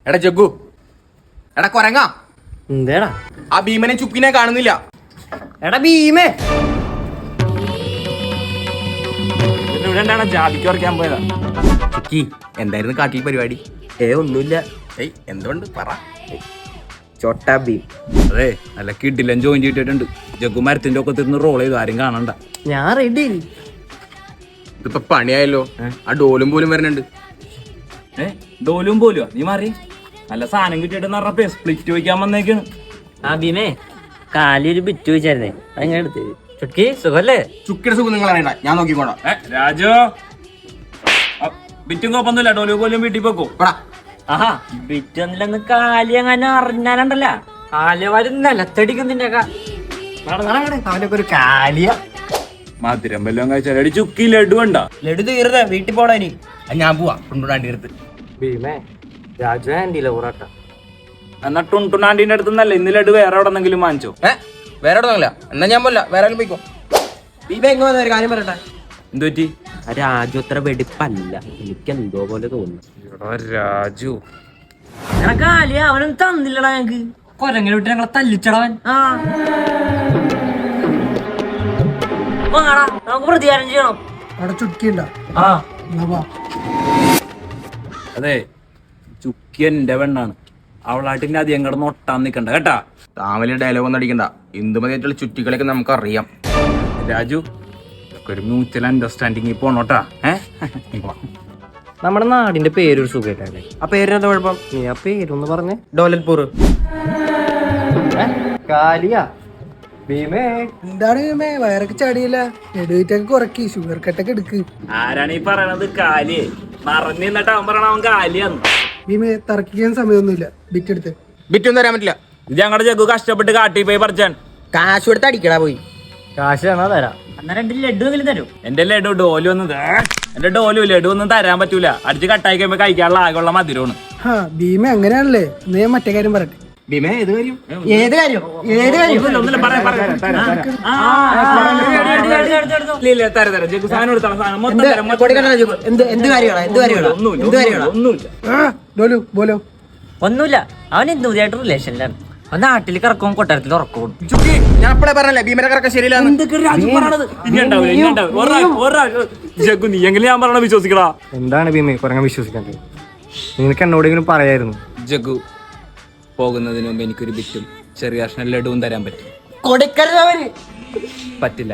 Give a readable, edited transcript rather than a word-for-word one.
എടാ ജഗ്ഗു, എടാ കൊരങ്ങ, എന്തേടാ ആ ഭീമനെ ചുക്കിനെ കാണുന്നില്ല. എടാ ഭീമേ, ജാതിക്ക് പറിക്കാൻ പോയതാ. ചുക്കി, എന്തായിരുന്നു കാട്ടിൽ പരിപാടി? ഒന്നുമില്ല. എന്തുകൊണ്ട് പറ. ചോട്ടാ ഭീം. അതെ, നല്ല കിഡിലും ജോയിൻ ചെയ്തിട്ടുണ്ട്. ജഗ്ഗു മരത്തിന്റെ ഒക്കെ തിരുന്ന് റോൾ ചെയ്തു, ആരും കാണണ്ട. ഞാൻ റെഡി. ഇതിപ്പോ പണിയായല്ലോ. ആ ഡോലും പോലും വരുന്നുണ്ട്. ഡോലും പോലും നീ മാറി. നല്ല സാധനം കിട്ടിയിട്ട് സ്പ്ലിറ്റ് വയ്ക്കാൻ വന്നേക്കാണ്. ആ ഭീമേ, കാലൊരു ബിറ്റ് വെച്ചായിരുന്നേ, അങ്ങനെ എടുത്ത്. ചുക്കി സുഖല്ലേ? ചുക്കിയുടെ സുഖം നിങ്ങൾ അറിയണ്ട, ഞാൻ നോക്കിക്കോളാം. രാജു, ബിറ്റും കോപ്പൊന്നുമില്ല, ഡോലു പോലും വീട്ടിൽ പോക്കോ. ആഹാ, ബിറ്റ് ഒന്നില്ലെന്ന് കാലി അങ്ങനെ അറിഞ്ഞാലുണ്ടല്ല, കാലവാരി നിലത്തടിക്കും നിന്റെ അവനൊക്കെ ഒരു കാലിയ. മധുരം വല്ലതും കഴിച്ചാൽ ചുക്കി ലഡു ഉണ്ടോ? ലഡു തീർന്നേ, വീട്ടിൽ പോടാ ഇനി. ഞാൻ പോവാ കൊണ്ടുപോകാണ്ടി അടുത്ത്. ഭീമേ, രാജു ആൻഡിയില്ല ഊറാട്ട. എന്നാ ടുണ്ടുനാണ്ടിന്റെ അടുത്ത് നിന്നല്ല ഇന്ന് ലഡു വേറെ എവിടെ നിന്നെങ്കിലും വാങ്ങിച്ചോ. വേറെ ഒന്നുമില്ല, എന്നാ ഞാൻ പോല വേറെ ആരും പോയിക്കോ. ഭീമേ, എങ്ങനെ വന്ന ഒരു കാര്യം പറയട്ടെ. എന്തു പറ്റി? ആ രാജു അത്ര വെടിപ്പല്ല, എനിക്ക് എന്തോ പോലെ തോന്നുന്നു. രാജു കാലിയ അവനൊന്നും തന്നില്ലടാ ഞങ്ങക്ക്. കൊരങ്ങനെ വിട്ട് ഞങ്ങളെ തല്ലിച്ചടവൻ. നമുക്ക് പ്രതികാരം ചെയ്യണം. അവിടെ ചുറ്റിയുണ്ടോ? അതെ, ചുക്കി എന്റെ പെണ്ണാണ്. അവളാട്ടിന്റെ അധികം കിടന്ന് ഒട്ടാൻ നിക്കണ്ട കേട്ടാ. താമല ഡയലോഗ് ഒന്നും അടിക്കണ്ട. ഇന്ദുമതിയായിട്ടുള്ള ചുറ്റികളൊക്കെ നമുക്ക് അറിയാം. രാജു, ഒരു മ്യൂച്വൽ അണ്ടർസ്റ്റാൻഡിങ് പോണോട്ടാ. നമ്മുടെ നാടിന്റെ പേരൊരു സുഖമായിട്ടല്ലേ. ആ പേരിനെന്താ കുഴപ്പം? നീ ആ പേരൊന്ന് പറഞ്ഞേ. ഡോലൽപൂർ. കാലിയാ ഭീമേ, എന്താണ് ഭീമേ വയറൊക്കെ ചാടിയില്ല? എടുത്തൊക്കെ കുറക്കി, ഷുഗർ കട്ടൊക്കെ എടുക്ക്. ആരാണ് ഈ പറയണത്? കാലിയെ മറന്നു നിന്നിട്ട് അവൻ പറയണ അവൻ കാലിയാന്ന്. ഭീമേ, തർക്കിക്കാൻ സമയമൊന്നുമില്ല. ബിറ്റ് എടുത്ത്. ബിറ്റൊന്നും തരാൻ പറ്റില്ല. ഇത് ഞങ്ങളുടെ ജഗ്ഗു കഷ്ടപ്പെട്ട് കാട്ടി പോയി പറിച്ചാൻ. കാശ് കൊടുത്ത് അടിക്കടാ പോയി. കാശ് തന്നാ തരാം. എന്നാ രണ്ട് ലഡു എങ്കിലും തരും. എന്റെ ലഡു ഡോലു ഒന്നും എന്റെ ഡോലു ലഡു ഒന്നും തരാൻ പറ്റൂല. അടിച്ച് കട്ടായി കഴിയുമ്പോ കഴിക്കാനുള്ള ആകെയുള്ള മധുരമാണ്. ഹാ ഭീമേ, അങ്ങനെയാണല്ലേ? എന്നാ ഞാൻ മറ്റേ കാര്യം പറയട്ടെ. ഭീമേ, ഏത് കാര്യം? ഏത് കാര്യം? ഏത് കാര്യം? ഒന്നുമില്ല, അവൻ എന്തുമായിട്ട് റിലേഷനിലാണ്. നാട്ടിൽ കറക്കവും കൊട്ടാരത്തിൽ ഉറക്കവും. ചുക്കി, ഞാൻ അപ്പളെ പറഞ്ഞല്ലേ ഭീമനെ കറക്കം ശരിയില്ല. ജഗ്ഗു, നീ എങ്കിലും ഞാൻ പറഞ്ഞ വിശ്വസിക്കടാ. എന്താണ് ഭീമേ കുറങ്ങാൻ വിശ്വസിക്കാത്തത്? നിനക്ക് എന്നോടെങ്കിലും പറയായിരുന്നു. ജഗ്ഗു, പോകുന്നതിന് മുമ്പ് എനിക്കൊരു ബിറ്റും ചെറിയ ലഡുവും തരാൻ പറ്റും. കൊടുക്കരുത്. പറ്റില്ല.